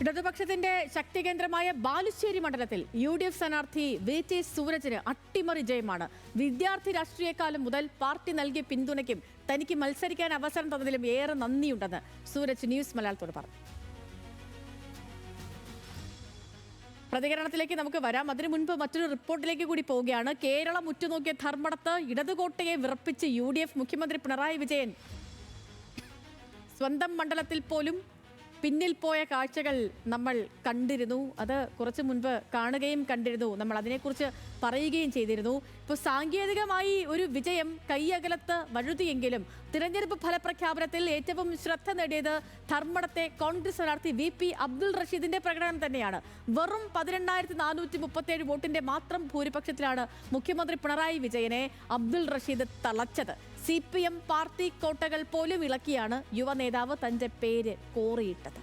ഇടതുപക്ഷത്തിന്റെ ശക്തികേന്ദ്രമായ ബാലുശ്ശേരി മണ്ഡലത്തിൽ UDF സ്ഥാനാർത്ഥി VT സൂരജിന് അട്ടിമറി ജയമാണ്. വിദ്യാർത്ഥി രാഷ്ട്രീയക്കാലം മുതൽ പാർട്ടി നൽകിയ പിന്തുണയ്ക്കും തനിക്ക് മത്സരിക്കാൻ അവസരം തന്നതിലും ഏറെ നന്ദിയുണ്ടെന്ന് സൂരജ് ന്യൂസ് മലയാളത്തോട് പറഞ്ഞു. പ്രതികരണത്തിലേക്ക് നമുക്ക് വരാം. അതിനു മുൻപ് മറ്റൊരു റിപ്പോർട്ടിലേക്ക് കൂടി പോവുകയാണ്. കേരളം ഉറ്റുനോക്കിയ ധർമ്മടത്ത് ഇടതുകോട്ടയെ വിറപ്പിച്ച് UDF മുഖ്യമന്ത്രി പിണറായി വിജയൻ സ്വന്തം മണ്ഡലത്തിൽ പോലും പിന്നിൽ പോയ കാഴ്ചകൾ നമ്മൾ കണ്ടിരുന്നു. അത് കുറച്ചു മുൻപ് കാണുകയും കണ്ടിരുന്നു. നമ്മൾ അതിനെക്കുറിച്ച് പറയുകയും ചെയ്തിരുന്നു. ഇപ്പോൾ സാങ്കേതികമായി ഒരു വിജയം കൈയകലത്ത് വഴുതിയെങ്കിലും തിരഞ്ഞെടുപ്പ് ഫലപ്രഖ്യാപനത്തിൽ ഏറ്റവും ശ്രദ്ധ നേടിയത് ധർമ്മടത്തെ കോൺഗ്രസ് സ്ഥാനാർത്ഥി VP അബ്ദുൾ റഷീദിന്റെ പ്രകടനം തന്നെയാണ്. വെറും 18,437 വോട്ടിന്റെ മാത്രം ഭൂരിപക്ഷത്തിലാണ് മുഖ്യമന്ത്രി പിണറായി വിജയനെ അബ്ദുൾ റഷീദ് തളച്ചത്. CPM പാർട്ടി കോട്ടകൾ പോലും ഇളക്കിയാണ് യുവ നേതാവ് തന്റെ പേര് കോറിയിട്ടത്.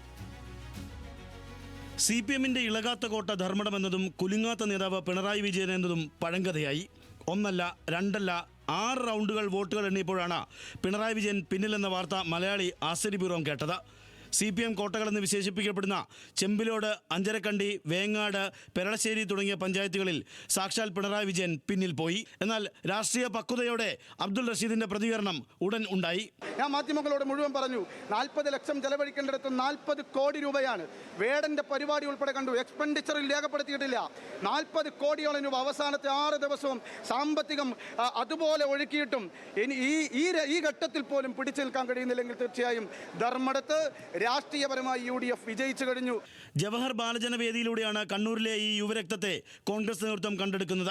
CPMന്റെ ഇളകാത്ത കോട്ട ധർമ്മടം എന്നതും കുലുങ്ങാത്ത നേതാവ് പിണറായി വിജയൻ എന്നതും പഴങ്കഥയായി. ഒന്നല്ല രണ്ടല്ല 6 റൗണ്ടുകൾ വോട്ടുകൾ എണ്ണിയപ്പോഴാണ് പിണറായി വിജയൻ പിന്നിലെന്ന വാർത്ത മലയാളി ആശ്ചര്യപൂർവ്വം കേട്ടത്. CPM കോട്ടകളെന്ന് വിശേഷിപ്പിക്കപ്പെടുന്ന ചെമ്പിലോട്, അഞ്ചരക്കണ്ടി, വേങ്ങാട്, പെരളശ്ശേരി തുടങ്ങിയ പഞ്ചായത്തുകളിൽ സാക്ഷാൽ പിണറായി വിജയൻ പിന്നിൽ പോയി. എന്നാൽ രാഷ്ട്രീയ പക്വതയോടെ അബ്ദുൾ റഷീദിന്റെ പ്രതികരണം ഉടൻ ഉണ്ടായി. ഞാൻ മാധ്യമങ്ങളോട് മുഴുവൻ പറഞ്ഞു, 40 ലക്ഷം ചെലവഴിക്കേണ്ടിടത്ത് 40 കോടി രൂപയാണ്. വേടന്റെ പരിപാടി ഉൾപ്പെടെ കണ്ടു, എക്സ്പെൻഡിച്ചറിൽ രേഖപ്പെടുത്തിയിട്ടില്ല. 40 കോടിയോളം രൂപ അവസാനത്തെ 6 ദിവസവും സാമ്പത്തികം അതുപോലെ ഒഴുക്കിയിട്ടും ഈ ഘട്ടത്തിൽ പോലും പിടിച്ചു നിൽക്കാൻ കഴിയുന്നില്ലെങ്കിൽ തീർച്ചയായും ധർമ്മടത്ത് രാഷ്ട്രീയപരമായി UDF വിജയിച്ചു കഴിഞ്ഞു. ജവഹർ ബാലജന വേദിയിലൂടെയാണ് കണ്ണൂരിലെ ഈ യുവരക്തത്തെ കോൺഗ്രസ് നേതൃത്വം കണ്ടെടുക്കുന്നത്.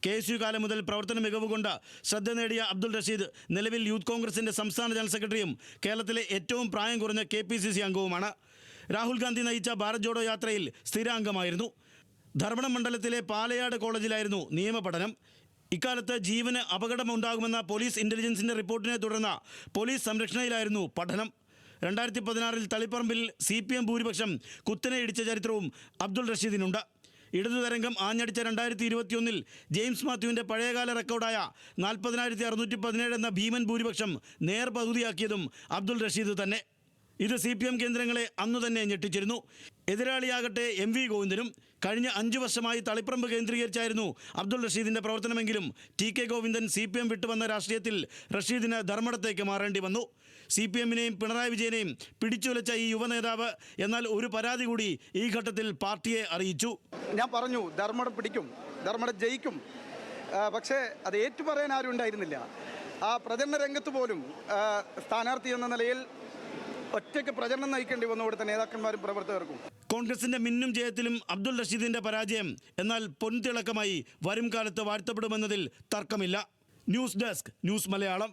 KSU കാലം മുതൽ പ്രവർത്തന മികവ് കൊണ്ട് ശ്രദ്ധ നേടിയ അബ്ദുൾ റഷീദ് നിലവിൽ യൂത്ത് കോൺഗ്രസിന്റെ സംസ്ഥാന ജനറൽ സെക്രട്ടറിയും കേരളത്തിലെ ഏറ്റവും പ്രായം കുറഞ്ഞ KPCC അംഗവുമാണ്. രാഹുൽ ഗാന്ധി നയിച്ച ഭാരത് ജോഡോ യാത്രയിൽ സ്ഥിരാംഗമായിരുന്നു. ധർമ്മടം മണ്ഡലത്തിലെ പാലയാട് കോളേജിലായിരുന്നു നിയമപഠനം. ഇക്കാലത്ത് ജീവന് അപകടമുണ്ടാകുമെന്ന പോലീസ് ഇന്റലിജൻസിന്റെ റിപ്പോർട്ടിനെ തുടർന്ന് പോലീസ് സംരക്ഷണയിലായിരുന്നു പഠനം. 2016 തളിപ്പറമ്പിൽ CPM ഭൂരിപക്ഷം കുത്തനെ ഇടിച്ച ചരിത്രവും അബ്ദുൾ റഷീദിനുണ്ട്. ഇടതുതരംഗം ആഞ്ഞടിച്ച 2021 ജെയിംസ് മാത്യുവിൻ്റെ പഴയകാല റെക്കോർഡായ 40,617 എന്ന ഭീമൻ ഭൂരിപക്ഷം നേർപകുതിയാക്കിയതും അബ്ദുൾ റഷീദ് തന്നെ. ഇത് CPM കേന്ദ്രങ്ങളെ അന്നു തന്നെ ഞെട്ടിച്ചിരുന്നു. എതിരാളിയാകട്ടെ MV ഗോവിന്ദനും. കഴിഞ്ഞ 5 വർഷമായി തളിപ്പറമ്പ് കേന്ദ്രീകരിച്ചായിരുന്നു അബ്ദുൾ റഷീദിൻ്റെ പ്രവർത്തനമെങ്കിലും TK ഗോവിന്ദൻ CPM വിട്ടുവന്ന രാഷ്ട്രീയത്തിൽ റഷീദിന് ധർമ്മടത്തേക്ക് മാറേണ്ടി വന്നു. CPMനെയും പിണറായി വിജയനെയും പിടിച്ചുലച്ച ഈ യുവ നേതാവ് എന്നാൽ ഒരു പരാതി കൂടി ഈ ഘട്ടത്തിൽ പാർട്ടിയെ അറിയിച്ചു. ഞാൻ പറഞ്ഞു, ധർമ്മടം പിടിക്കും, ധർമ്മടം ജയിക്കും. പക്ഷേ അത് ഏറ്റുപറയാൻ ആരും ഉണ്ടായിരുന്നില്ല. ആ പ്രചരണ രംഗത്ത് പോലും സ്ഥാനാർത്ഥി എന്ന നിലയിൽ ഒറ്റയ്ക്ക് പ്രചരണം നയിക്കേണ്ടി വന്നു കൊടുത്ത നേതാക്കന്മാരും പ്രവർത്തകർക്കും. കോൺഗ്രസിന്റെ മിന്നും ജയത്തിലും അബ്ദുൾ റഷീദിന്റെ പരാജയം എന്നാൽ പൊൻതിളക്കമായി വരും കാലത്ത് വാഴ്ത്തപ്പെടുമെന്നതിൽ തർക്കമില്ല. News desk, news Malayalam.